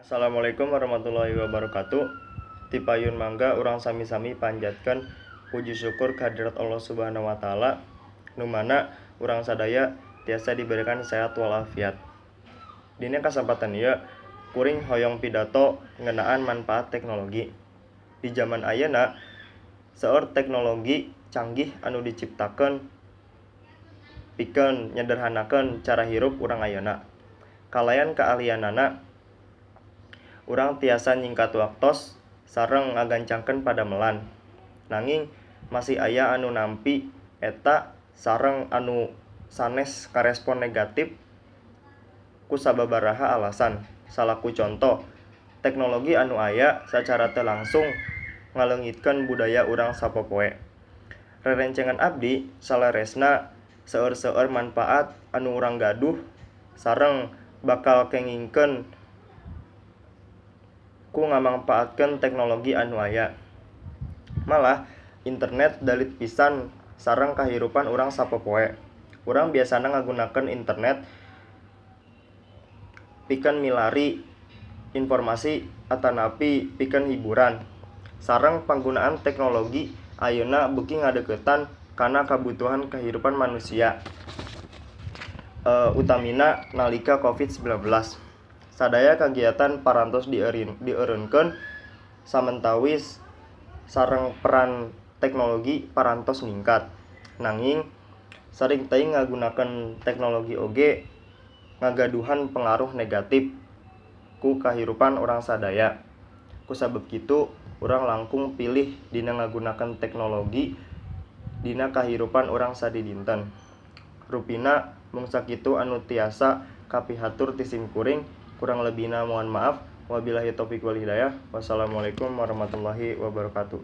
Assalamualaikum warahmatullahi wabarakatuh. Ti payun mangga urang sami-sami panjatkeun puji syukur kehadirat Allah Subhanahu wa taala nu mana urang sadaya tiasa diberikan sehat walafiat. Dina kasempatan ieu kuring hoyong pidato ngeunaan manfaat teknologi. Di zaman ayeuna seueur teknologi canggih anu diciptakeun pikeun nyederhanakeun cara hirup urang ayeuna. Kalayan keahlianana urang tiasa nyingkat waktos sareng ngagancangkeun padamelan. Nanging masih aya anu nampi eta sareng anu sanes karespon negatif ku sababaraha alasan. Salaku conto, teknologi anu aya sacara teu langsung ngaleungitkeun budaya urang sapopoe. Rerencengan abdi saleresna seueur-seueur manfaat anu urang gaduh sareng bakal kengingkeun ku ngamangpaatkeun teknologi anu aya. Malah internet dalit pisan sareng kahirupan urang sapopoe. Urang biasana ngagunakeun internet pikeun milari informasi atanapi pikeun hiburan. Sareng panggunaan teknologi ayeuna beuki ngadeukeuttan kana kabutuhan kahirupan manusia. Utamina nalika Covid-19. Sadaya kagiatan parantos dieureunkeun samentawis sareng peran teknologi parantos ningkat. Nanging saring teuing ngagunakeun teknologi oge ngagaduhan pengaruh negatif ku kahirupan urang sadaya. Kusabab kitu urang langkung pilih dina ngagunakeun teknologi dina kahirupan urang sadidinten. Rupina mung sakitu anu tiasa kapihatur ti simkuring, kurang lebihna mohon maaf. Wabillahi taufik wal hidayah. Wassalamualaikum warahmatullahi wabarakatuh.